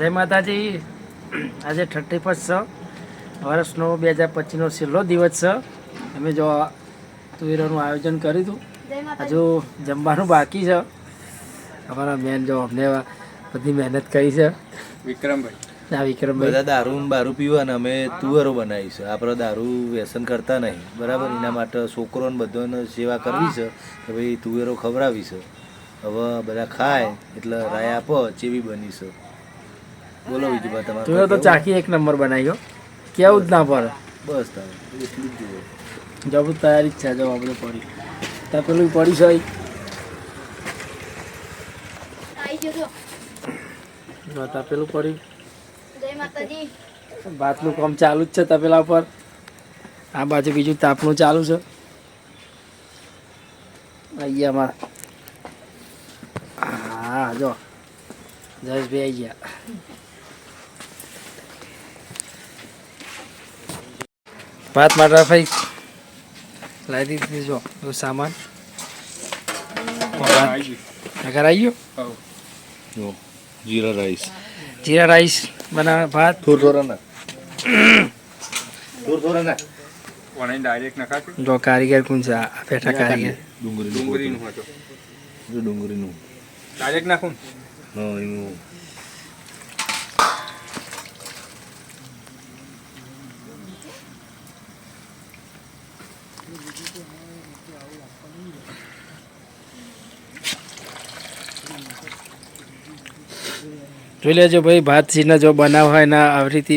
જય માતાજી. આજે 31 વર્ષનો 2025નો છેલ્લો દિવસ છે. અમે જો તુવેરોનું આયોજન કર્યું હતું. હજુ જમવાનું બાકી છે. અમારા મેન જો અમને બધી મહેનત કરી છે વિક્રમભાઈ. વિક્રમભાઈ બધા દારૂ પીવા ને અમે તુવેરો બનાવીશું. આપણે દારૂ વ્યસન કરતા નહીં, બરાબર. એના માટે છોકરોને બધાને સેવા કરવી છે કે ભાઈ તુવેરો ખવડાવી છે. હવે બધા ખાય એટલે રાય આપો ચેવી બની છે. બોલો બીજું બા તમારે. તુવેરો તો ચાખી એક નંબર બનાવ્યો, કેવું જ ના પડે. બસ તારે એટલું જ જુઓ. જવું તૈયારી જ છે. જો આપણે પડી ત્યાં પેલું પડી છે પેલું પડ્યું. ભાતનું કામ ચાલુ જ છે તપેલા ઉપર. આ બાજુ બીજું તાપનું ચાલુ છે. અહીંયા અમારા હા જો જયેશભાઈ આવી ગયા. ભાત માટે ભાઈ લાવી દીધી. જો સામાન ઘર આવી ગયો. જીરા રાઈસ બનાવે ભાત. જો કારીગર કોણ છે? આ બેઠા કારીગર. ડુંગળીનું ડાયરેક્ટ નાખું. હા એનું જોઈ લેજો ભાઈ. ભાત સીના જો બનાવ હોય ને આવી રીતે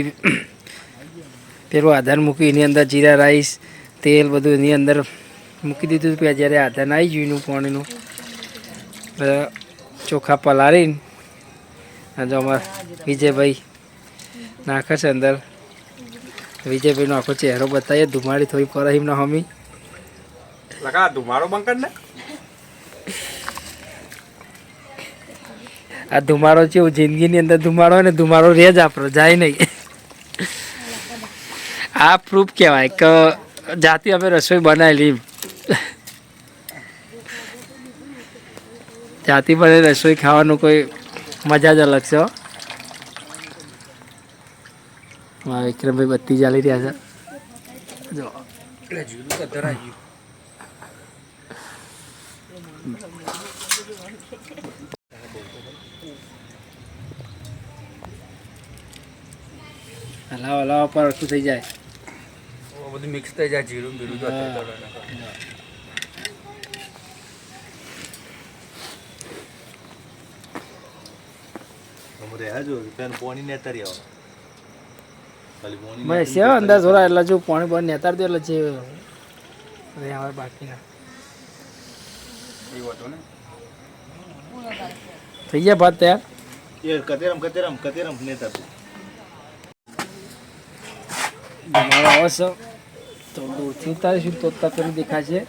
પેલું આધાર મૂકી એની અંદર જીરા રાઈસ તેલ બધું એની અંદર મૂકી દીધું. પછી જ્યારે આધાર આવી ગયું એનું પાણીનું ચોખા પલાળીને અને જો અમારા વિજયભાઈ નાખે છે અંદર. વિજયભાઈનો આખો ચહેરો બતાવીએ. ધુમાડી થોડી પર એમના હમી લગા ધુમાડો બંકર ને. આ ધુમાડો છે જિંદગીની અંદર ધુમાડો હોય ને ધુમાડો રહે જ આપણો, જાય નહીં. આ પ્રૂફ કહેવાય કે જાતે અમે રસોઈ બનાવેલી. જાતિ પર રસોઈ ખાવાનું કોઈ મજા જ અલગ છે. વિક્રમભાઈ બત્તી ચાલી રહ્યા છે. જો હલાવ હલાવ પર શું થઈ જાય. બધું મિક્સ થઈ જાય. જીરું બીરું પાણી નેતારી આવે. મેં સેવા અંદર થોડા એટલે જો પાણી બહાર નેતાર દો એટલે જે હવે બાકીના થઈ ગયા ભાત તૈયાર. કતેરમ નેતા મારો આવે છે તો દૂરથી ઉતારીશું તો પેલું દેખાશે.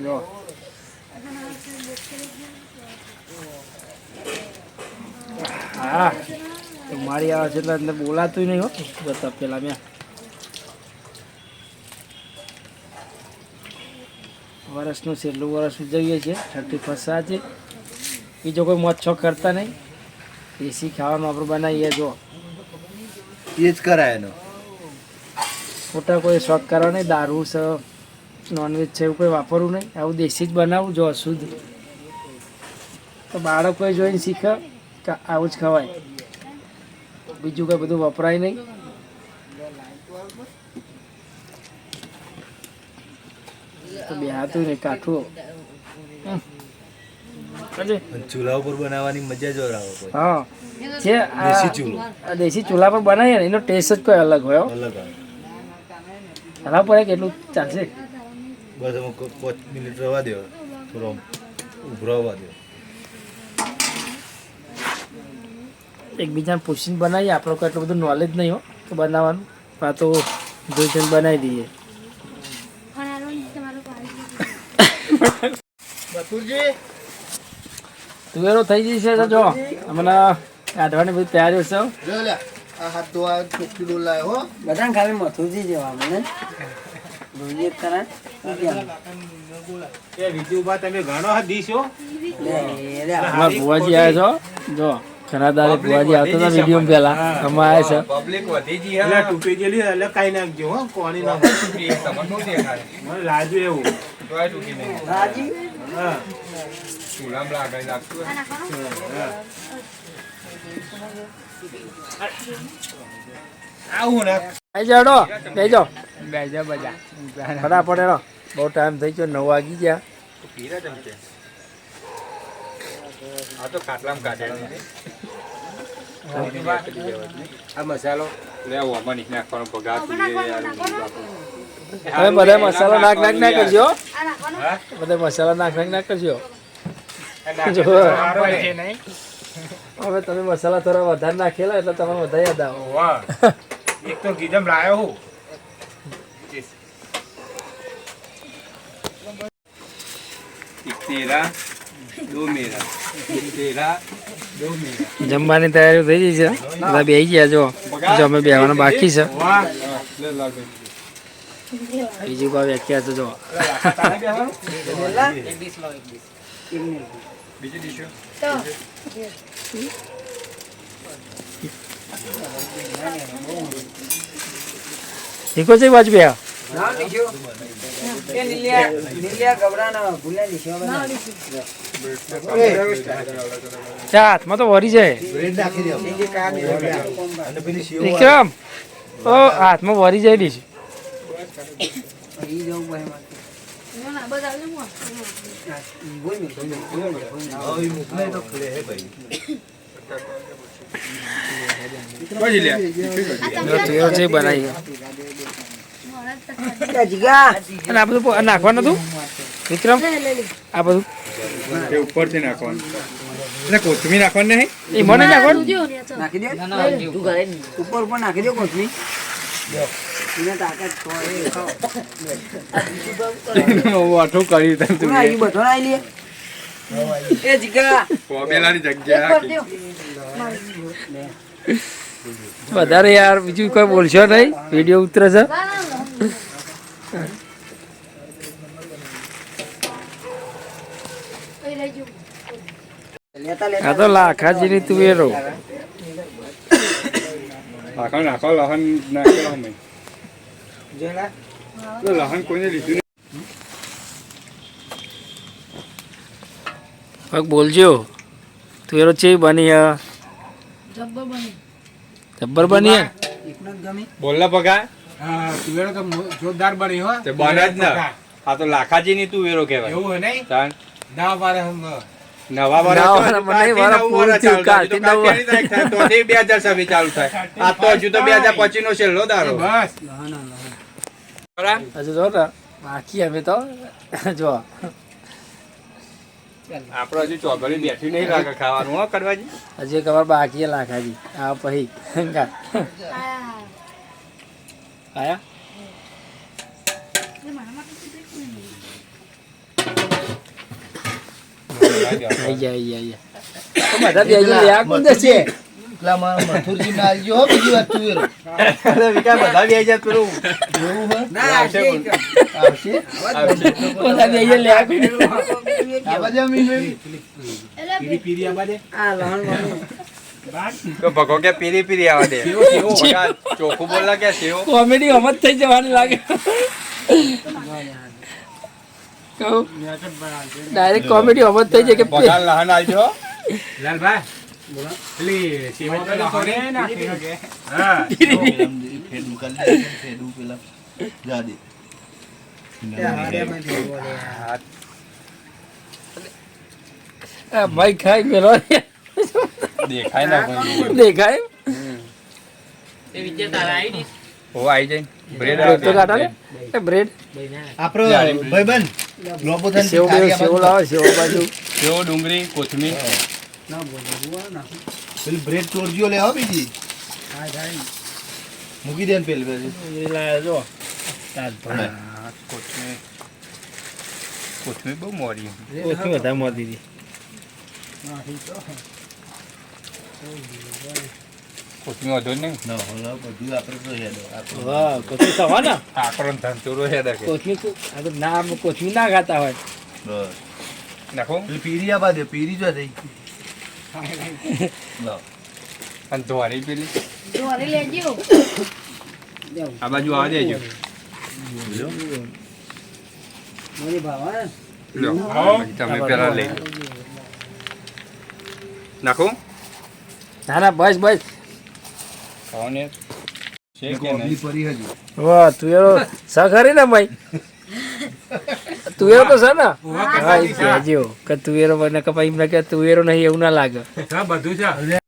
જો હા તો મારી આવે છે એટલે અંદર બોલાતું નહીં હો. જતા પેલા મેં વર્ષનું છેલ્લું વર્ષ ઉજવીએ છીએ 31 આજે. બીજો કોઈ મોજ શોખ કરતા નહીં. દેશી ખાવાનું આપણે બનાવીએ. જો એ જ કરાય એનો. ખોટા કોઈ શોખ કરવા નહીં. દારૂ છે નોનવેજ છે એવું કોઈ વાપરવું નહીં. આવું દેશી જ બનાવવું. જો શુદ્ધ તો બાળકોએ જોઈને શીખે કે આવું જ ખવાય. બીજું કંઈ બધું વપરાય નહીં. તો બે હાથું નહીં કાઠું. ચૂલા ઉપર બનાવવાની મજા જ આવે. હા જે દેશી ચૂલો, દેશી ચૂલા પર બનાવીએ ને એનો ટેસ્ટ જ કોઈ અલગ હોય. અલગ આવે. હલાવ પડે કેટલું ચાલશે. બસ અમે 5 મિનિટ રવા દો, થોડો ઉભરાવા દો. એકબીજાને પૂછીને બનાવીએ. આપણો કોઈ એટલું બધું નોલેજ નહીં હો તો બનાવવાનું. આ તો જોઈ જોઈને બનાવી દઈએ. તુવેરો થઈ જશે. જો હમણાં કાઢવાની બધી તૈયારીઓ છે. બધા ખાલી મથુરજી જેવા મને જોઈએ ખરા. એ વિજુભા તમે ઘણો દીશો. ભુવાજી આવ્યા છો. જો ઘણા દાડે ભુવાજી આવતો હતો વિડીયો પહેલા અમારે છે પબ્લિક વધી ગઈ એટલે હા તૂટી ગયેલી એટલે કાઈ નાખજો હો કોણી ના તૂટી તમને શું દેખાય મને લાજુ એવું તોય તૂટી નહીં રાજી હા ચૂલામ લાગાઈ લાગતું હોય. આવું ને આવી જાડો બેજો ફટાફટ એનો બહુ ટાઈમ થઈ ગયો 9 વાગી ગયા પીરા ચમચે આ તો ખાટલામાં કાઢેલો નથી. આ મસાલો લે ઓમાં નહીં નાખવાનો પગાર હવે બધા મસાલા નાખ ના કરજો હા બધા મસાલા નાખ ના કરજો જો હવે તમે મસાલા થોડા વધારે નાખેલા એટલે તમને વધારે યાદ આવે વાહ એક તો ગીધમ લાયો હું એક તેરા દો મેરા એક તેરા દો મેરા જમવાની તૈયારી થઈ ગઈ છે બધા બેસી ગયા જો અમે બેવાનું બાકી છે વાહ લે લાલ ભાઈ બીજું કોઈ વ્યાખ્યા છે જો બીજી ડીશો ઠીકો છે બાજુ બે ના દીશો એ નીલિયા ગબરાના ભૂલ્યા દીશો ચા હાથમાં તો વરી જાય બ્રેડ નાખી દો અને પેલી સેવ વિક્રમ ઓ હાથમાં વરી જાય ડીશ ઈ જવું ભાઈ મારે હવે મોકલે તો ખલે હે ભાઈ પછી લે તુવેરો છે બનાવી જીગા અને આ બધું નાખવાનું હતું વિક્રમ આ બધું તે ઉપરથી નાખવાનું એટલે કોથમીર નાખવાનું નહીં એ મને નાખવાનું નાખી દે ઉપર ઉપર નાખી દે કોથમી એને તાકાત વાઠું કરી તને તું આ બધો ના લે એ જીગા પોમેલાની જગ્યા વધારે યાર બીજું કોઈ બોલશો નહીં વિડીયો ઉતરે છે લેતા આ તો લાખાજીની તુવેરો નાખો નાખો લહન નાખેલો અમે તો લહન કોઈને લીધું પગ બોલજો તુવેરો ચેવી બની હે જબ્બર બની હે એકનો જ ગમે બોલલા પગા હા તુવેરો તો જોરદાર બની હો તે બને જ ને આ તો લાખાજીની તુવેરો કહેવાય એવું હે નહીં તાન ના પારે હમ નવા નવા વર્ષમાં નહીં, વર્ષ પૂરું થયું, કાલથી નવું. 2026 ચાલુ થાય આ તો હજુ તો 2025 નો છેલ્લો દારો બસ હજુ જો ને બાકી અમે તો જો આપડે હજુ ચોગડી બેઠી નહીં લાગે ખાવાનું હો કરવાજી હજી ખબર બાકી લાખાજી આ પછી આયા આઈ ગયા તો બધા બે જણ લ્યા કોણ દેશે પેલા મથુરજી ના આવજો હો બીજી વાત તુવેરો વિકા બધા બે જાય પેલું એવું હે ના આવશે આવશે પણ. આવશે બધા બે જણ લ્યા કોણ આ બાજુ મી પીરી પીરી આવા દે આ લહણ વાળું તો ભગો કે પીરી પીરી આવા દે પગા ચોખ્ખું બોલલા કે સેવ કોમેડી હમત થઈ જવાની લાગે કહું ડાયરેક્ટ કોમેડી હમત થઈ જાય કે પગા લહન આવજો લાલભાઈ પેલી સેવા તો લખોને નાખી કે હા ફેડું કરી ફેડું પેલા જા દે આ ભાઈ ખાઈ મેલો દેખાય ના ભાઈ દેખાય ઓ આવી જાય બ્રેડ તો કાઢા ને એ બ્રેડ આપણો ભાઈબંધ લોબો થઈને સેવ સેવ લાવો સેવ બાજુ સેવ ડુંગળી કોથમીર પેલી બ્રેડ તોડજો લે હો બીજી મૂકી દે ને પેલી બાજુ એ લાયા જો કોથમીર કોથમીર બહુ મોડી ઓછી વધારે મોતી હતી કોથમીર વધુ નહીં ના હવે બધું આપણે તો યાદ આપણે વાહ કોથમી ખાવા ને આકરો ધંતુરો હેડે કે કોથમી આ તો ના કોથમી ના ખાતા હોય બસ નાખો પેલી પીરી આવા દે પીરી જો થઈ લાવ. અને ધોરી પેલી ધોરી લેજો. આ બાજુ આવવા દેજો. જો. મને ભાવે ને. લ્યો પછી તમે પેલા લઈ લો. નાખું ના ના બસ બસ. ખાઓ ને છે કે કોબલી નહીં પડી હજુ. વાહ તુવેરો સ ખરી ને ભાઈ તુવેરો તો છે ને હા એ કહેજો કે તુવેરો મને કે ભાઈ એમને કે તુવેરો નહીં એવું ના લાગે બધું છે